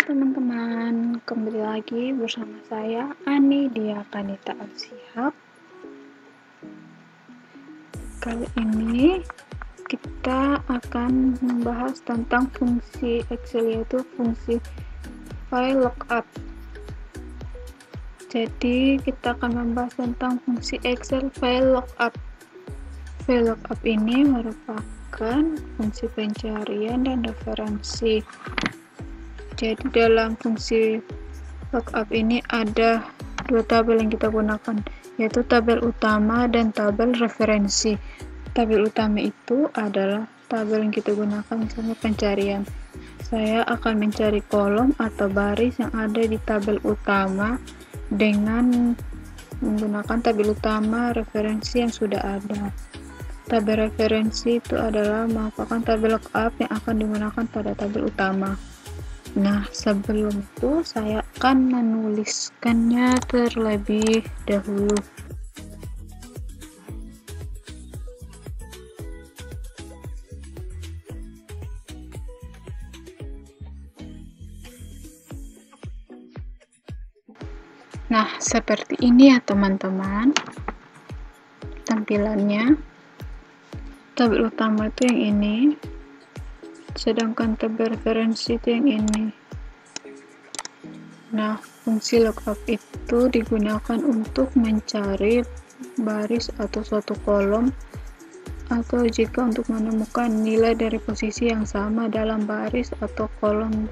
teman-teman, kembali lagi bersama saya Ani Dia Kanita Al-Shihab. Kali ini kita akan membahas tentang fungsi Excel, yaitu fungsi file lookup. Jadi kita akan membahas tentang fungsi Excel file lookup. File lookup ini merupakan fungsi pencarian dan referensi. Jadi dalam fungsi lookup ini ada dua tabel yang kita gunakan, yaitu tabel utama dan tabel referensi. Tabel utama itu adalah tabel yang kita gunakan misalnya pencarian. Saya akan mencari kolom atau baris yang ada di tabel utama dengan menggunakan tabel utama referensi yang sudah ada. Tabel referensi itu adalah merupakan tabel lookup yang akan digunakan pada tabel utama. Nah, sebelum itu saya akan menuliskannya terlebih dahulu. Nah, seperti ini ya teman-teman tampilannya. Tabel utama itu yang ini, sedangkan tabel referensi itu yang ini. Nah, fungsi lookup itu digunakan untuk mencari baris atau suatu kolom, atau jika untuk menemukan nilai dari posisi yang sama dalam baris atau kolom.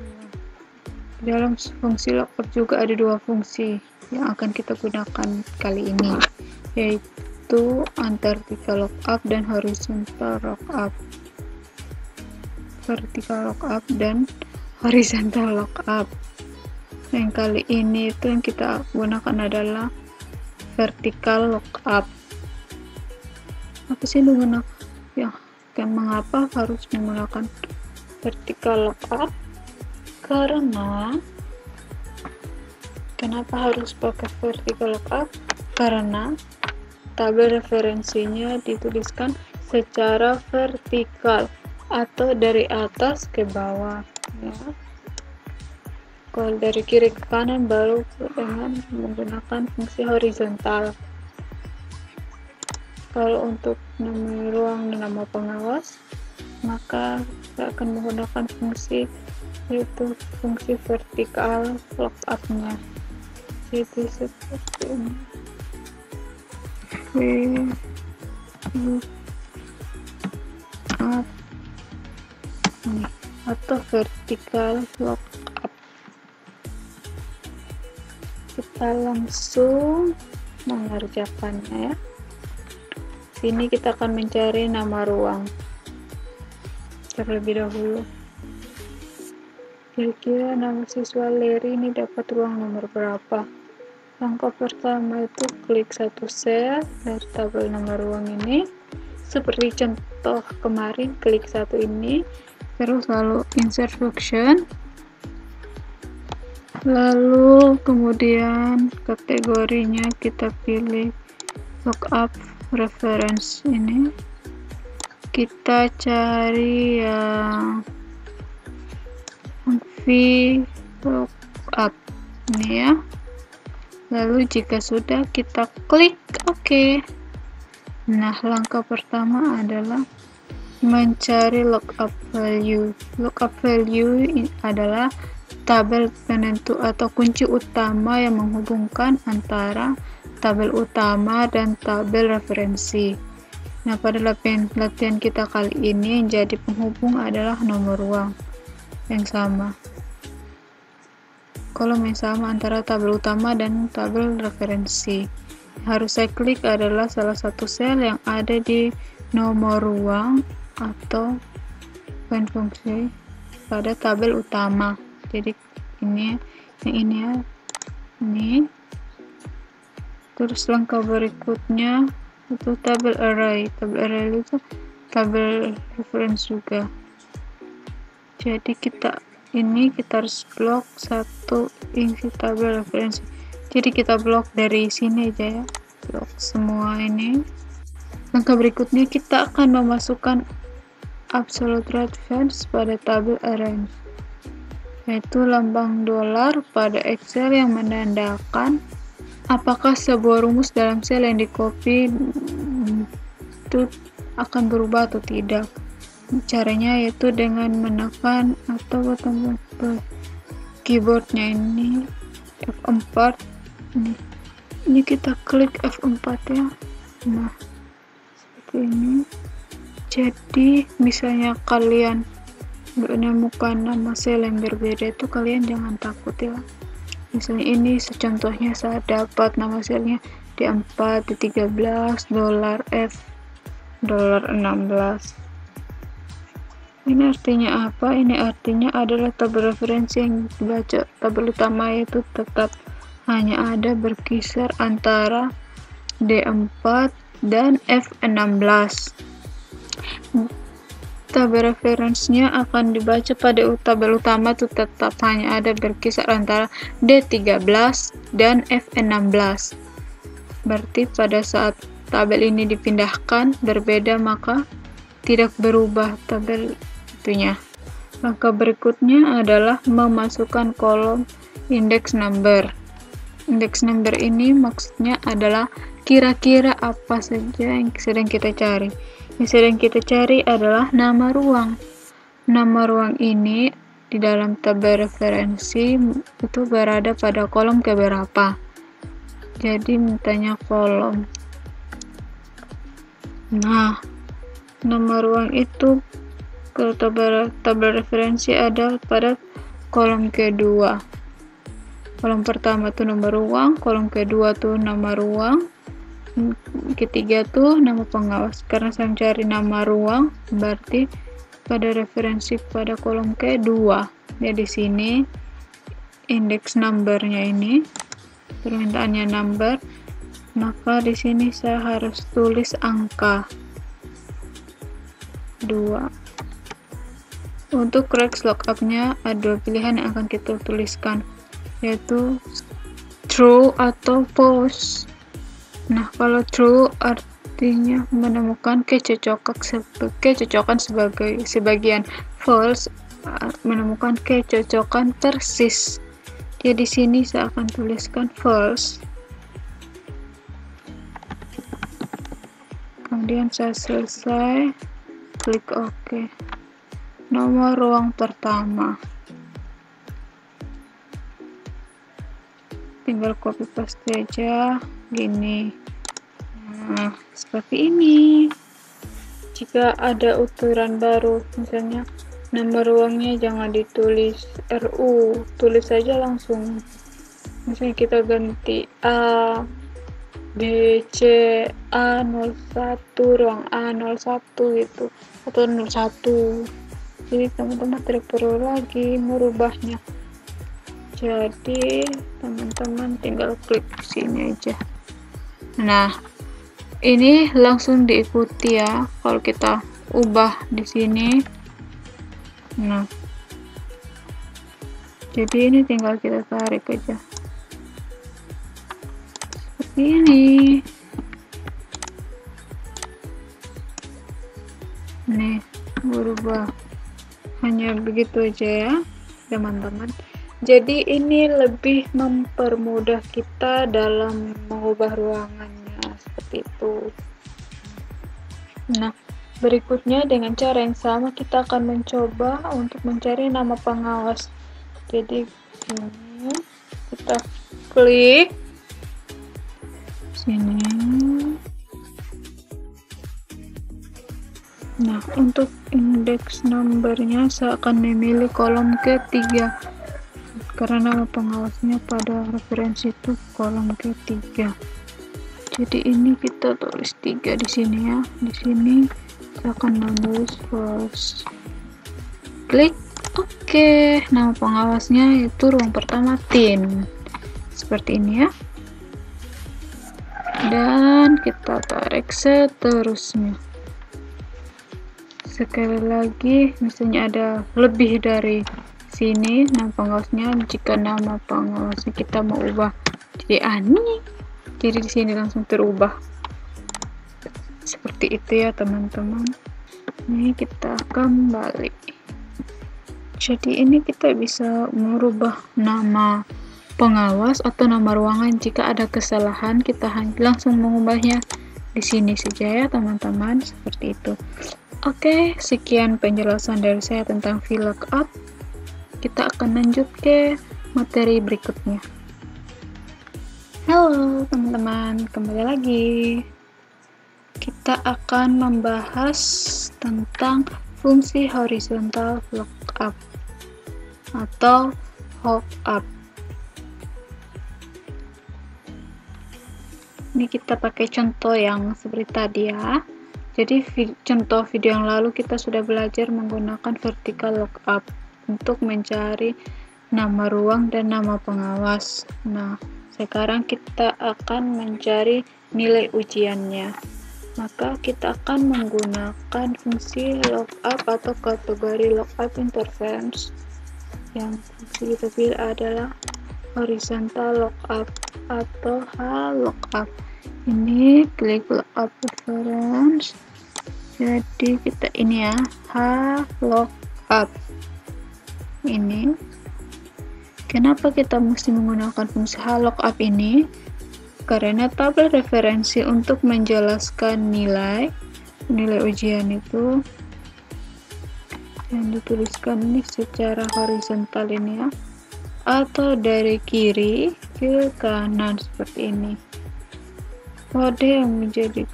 Dalam fungsi lookup juga ada dua fungsi yang akan kita gunakan kali ini, yaitu vertical lookup dan horizontal lookup. Vertical lookup dan horizontal lookup. Yang kali ini itu yang kita gunakan adalah vertical lookup. Apa sih menggunakan ya? Mengapa harus menggunakan vertical lookup? Kenapa harus pakai vertical lookup? Karena tabel referensinya dituliskan secara vertikal atau dari atas ke bawah ya. Kalau dari kiri ke kanan baru dengan menggunakan fungsi horizontal. Kalau untuk nama ruang dan nama pengawas, maka kita akan menggunakan fungsi, yaitu fungsi vertikal lookup-nya. Jadi seperti ini. Atau vertikal lookup. Kita langsung mengerjakannya ya. Sini kita akan mencari nama ruang terlebih dahulu. Kira-kira nama siswa Leri ini dapat ruang nomor berapa? Langkah pertama itu klik satu sel dari tabel nama ruang ini. Seperti contoh kemarin, klik satu ini, terus lalu insert function. Lalu kemudian kategorinya kita pilih lookup reference ini. Kita cari yang lookup ini ya. Lalu jika sudah kita klik OK. Nah, langkah pertama adalah mencari lookup value. Lookup value adalah tabel penentu atau kunci utama yang menghubungkan antara tabel utama dan tabel referensi. Nah, pada latihan kita kali ini yang jadi penghubung adalah nomor ruang yang sama. Kolom yang sama antara tabel utama dan tabel referensi. Harus saya klik adalah salah satu sel yang ada di nomor ruang atau fungsi pada tabel utama. Jadi ini yang ini ya, ini. Terus langkah berikutnya itu tabel array. Tabel array itu tabel reference juga. Jadi kita harus blok satu isi tabel referensi. Jadi kita blok dari sini aja ya, blok semua ini. Langkah berikutnya kita akan memasukkan absolute right values pada tabel arrange. yaitu lambang dolar pada Excel yang menandakan apakah sebuah rumus dalam sel yang di-copy itu akan berubah atau tidak. Caranya yaitu dengan menekan atau tombol keyboardnya ini F4. Ini kita klik F4 ya. Nah, seperti ini. Jadi misalnya kalian menemukan nama sel yang berbeda itu, kalian jangan takut ya. Misalnya ini contohnya saya dapat nama selnya D4, D13, dolar F, dolar 16. Ini artinya apa? Ini artinya adalah tabel referensi yang dibaca tabel utama itu tetap hanya ada berkisar antara D4 dan F16. Tabel referensinya akan dibaca pada tabel utama itu tetap hanya ada berkisar antara D13 dan F16. Berarti pada saat tabel ini dipindahkan berbeda, maka tidak berubah tabel itunya. Langkah berikutnya adalah memasukkan kolom index number. Index number ini maksudnya adalah kira-kira apa saja yang sedang kita cari. Yang sedang kita cari adalah nama ruang. Nama ruang ini di dalam tabel referensi itu berada pada kolom keberapa. Jadi mintanya kolom. Nah, nama ruang itu ke tabel referensi ada pada kolom kedua. Kolom pertama tuh nama ruang, kolom kedua tuh nama ruang, ketiga tuh nama pengawas. Karena saya mencari nama ruang, berarti pada referensi pada kolom kedua. Ya di sini index numbernya ini, permintaannya number, maka di sini saya harus tulis angka 2. Untuk rex lookupnya ada dua pilihan yang akan kita tuliskan, yaitu true atau false. Nah, kalau true artinya menemukan kecocokan sebagian, false menemukan kecocokan persis. Jadi di sini saya akan tuliskan false. Kemudian saya selesai, klik OK. Nomor ruang pertama. Tinggal copy paste aja gini. Nah, seperti ini. Jika ada uturan baru, misalnya nama ruangnya jangan ditulis RU, tulis saja langsung. Misalnya kita ganti A, B, C, A01, ruang A01 gitu, atau 01. Jadi teman-teman tidak perlu lagi merubahnya. Jadi teman-teman tinggal klik sini aja. Nah, ini langsung diikuti ya kalau kita ubah di sini. Nah, jadi ini tinggal kita tarik aja seperti ini. Nih, berubah. Hanya begitu aja ya teman-teman. Jadi ini lebih mempermudah kita dalam mengubah ruangannya seperti itu. Nah, berikutnya dengan cara yang sama kita akan mencoba untuk mencari nama pengawas. Jadi ini kita klik sini. Nah, untuk indeks numbernya saya akan memilih kolom ketiga karena nama pengawasnya pada referensi itu kolom ketiga. Jadi ini kita tulis 3 di sini ya. Di sini saya akan menulis false. Klik OK. Nama pengawasnya itu ruang pertama tin. Seperti ini ya. Dan kita tarik seterusnya. Sekali lagi, misalnya ada lebih dari sini nama pengawasnya. Jika nama pengawasnya kita mau ubah jadi Ani, jadi di sini langsung terubah seperti itu ya teman-teman. Ini kita kembali, Jadi ini kita bisa merubah nama pengawas atau nama ruangan. Jika ada kesalahan, kita langsung mengubahnya di sini saja ya teman-teman, seperti itu. Oke, sekian penjelasan dari saya tentang VLOOKUP. Kita akan lanjut ke materi berikutnya. Halo teman-teman, kembali lagi. Kita akan membahas tentang fungsi horizontal lookup atau hookup. Ini kita pakai contoh yang seperti tadi ya. Jadi contoh video yang lalu kita sudah belajar menggunakan vertical lookup untuk mencari nama ruang dan nama pengawas. Nah, sekarang kita akan mencari nilai ujiannya. Maka kita akan menggunakan fungsi lookup atau kategori lookup interference. Yang fungsi kita pilih adalah horizontal lookup atau HLOOKUP. Ini klik lookup reference. Jadi kita ini ya, HLOOKUP. Ini. Kenapa kita mesti menggunakan fungsi HLOOKUP ini? Karena tabel referensi untuk menjelaskan nilai ujian itu yang dituliskan ini secara horizontal ini ya, atau dari kiri ke kanan seperti ini. Kode yang menjadi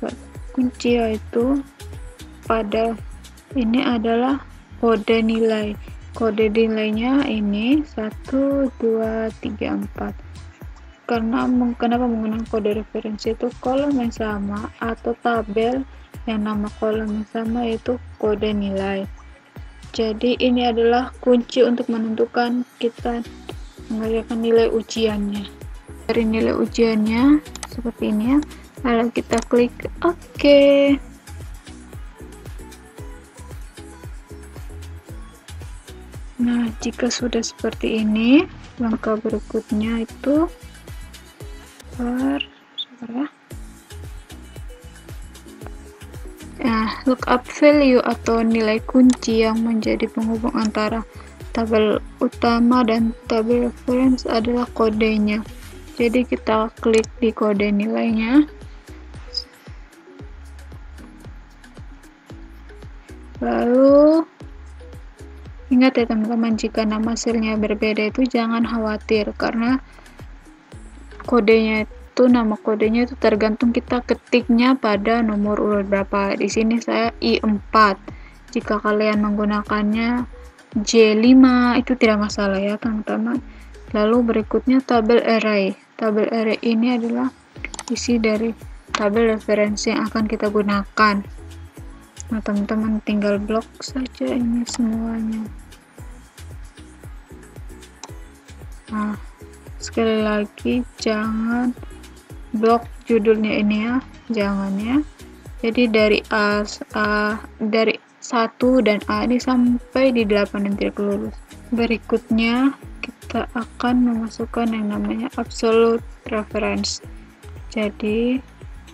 kunci yaitu pada ini adalah kode nilai. Kode nilainya ini 1, 2, 3, 4. Kenapa menggunakan kode referensi itu kolom yang sama atau tabel yang nama kolom yang sama yaitu kode nilai. Jadi ini adalah kunci untuk menentukan kita mengerjakan nilai ujiannya. Dari nilai ujiannya seperti ini ya, lalu kita klik OK. Nah, jika sudah seperti ini, langkah berikutnya itu lookup value atau nilai kunci yang menjadi penghubung antara tabel utama dan tabel reference adalah kodenya. Jadi kita klik di kode nilainya. Lalu ingat ya teman-teman, jika nama selnya berbeda itu jangan khawatir, karena nama kodenya itu tergantung kita ketiknya pada nomor urut berapa. Di sini saya I4. Jika kalian menggunakannya J5 itu tidak masalah ya teman-teman. Lalu berikutnya tabel array. Tabel array ini adalah isi dari tabel referensi yang akan kita gunakan. Nah, teman-teman tinggal blok saja ini semuanya. Nah, sekali lagi jangan blok judulnya ini ya, jangan ya. Jadi dari dari 1 dan A ini sampai di 8 yang tidak lulus. Berikutnya kita akan memasukkan yang namanya absolute reference. Jadi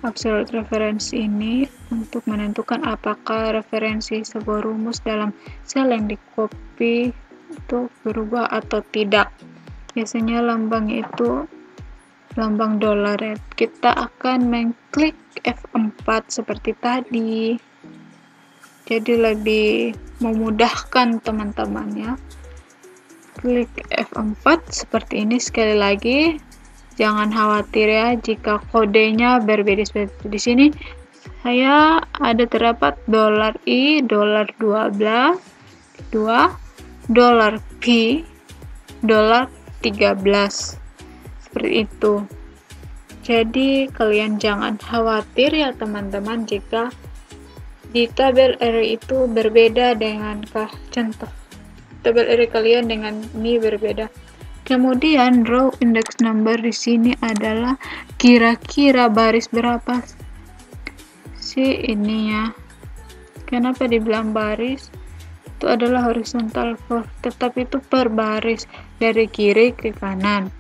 absolute reference ini untuk menentukan apakah referensi sebuah rumus dalam sel yang dikopi itu berubah atau tidak. Biasanya lambangnya itu lambang dolar ya. Kita akan mengklik F4 seperti tadi. Jadi lebih memudahkan teman-teman ya. Klik F4 seperti ini. Sekali lagi jangan khawatir ya jika kodenya berbeda seperti di sini. Saya ada terdapat $I, $12, $P, $13. Seperti itu. Jadi kalian jangan khawatir ya teman-teman jika di tabel array itu berbeda dengan contoh tabel array kalian dengan ini berbeda. Kemudian row index number di sini adalah kira-kira baris berapa sih ini ya. Kenapa dibilang baris? Itu adalah horizontal for, tetapi itu per baris dari kiri ke kanan.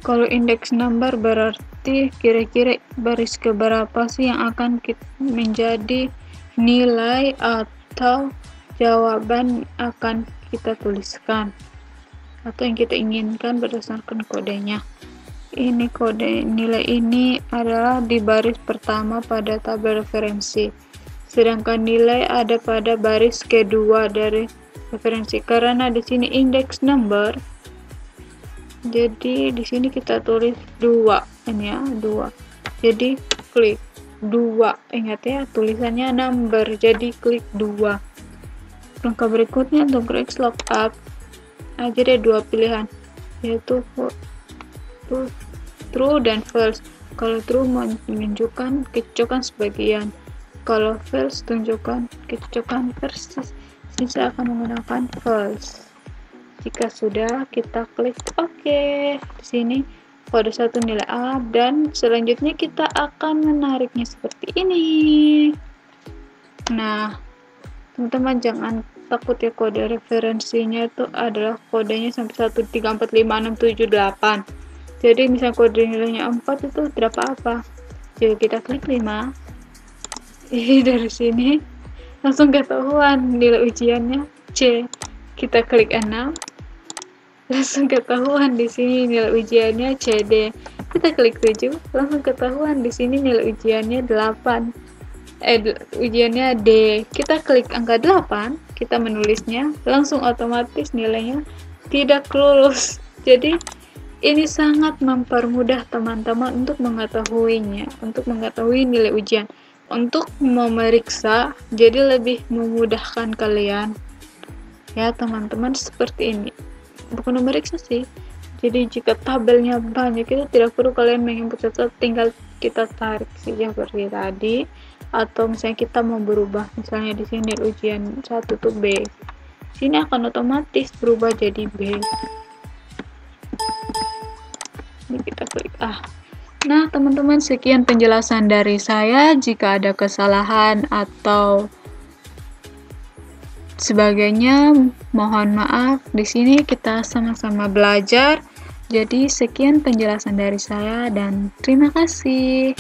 Kalau index number berarti kira-kira baris keberapa sih yang akan menjadi nilai atau jawaban akan kita tuliskan atau yang kita inginkan berdasarkan kodenya. Ini kode nilai ini adalah di baris pertama pada tabel referensi, sedangkan nilai ada pada baris kedua dari referensi. Karena di sini index number, jadi di sini kita tulis 2 ini ya, 2. Jadi klik 2. Ingat ya, tulisannya number, jadi klik 2. Langkah berikutnya untuk X lookup aja deh 2 pilihan, yaitu true dan false. Kalau true menunjukkan kecocokan sebagian, kalau false tunjukkan kecocokan persis. Sisa akan menggunakan false. Jika sudah, kita klik OK. Di sini kode 1 nilai A, dan selanjutnya kita akan menariknya seperti ini. Nah, teman-teman jangan takut ya, kode referensinya itu adalah kodenya sampai 1, 3, 4, 5, 6, 7, 8. Jadi misal kode nilainya 4 itu berapa apa? Jadi kita klik 5. Dari sini langsung ketahuan nilai ujiannya C. Kita klik 6. Langsung ketahuan di sini nilai ujiannya CD. Kita klik 7. Langsung ketahuan di sini nilai ujiannya 8. Ujiannya D. Kita klik angka 8, kita menulisnya, langsung otomatis nilainya tidak lulus. Jadi ini sangat mempermudah teman-teman untuk mengetahuinya, untuk mengetahui nilai ujian, untuk memeriksa, jadi lebih memudahkan kalian ya teman-teman. Seperti ini, bukan memeriksa sih, jadi jika tabelnya banyak itu tidak perlu kalian menginput satu, tinggal kita tarik saja seperti tadi. Atau misalnya kita mau berubah, misalnya di sini ujian 1 tuh B, sini akan otomatis berubah jadi B. Ini kita klik A. Nah teman-teman, sekian penjelasan dari saya. Jika ada kesalahan atau sebagainya, mohon maaf. Di sini kita sama-sama belajar. Jadi sekian penjelasan dari saya dan terima kasih.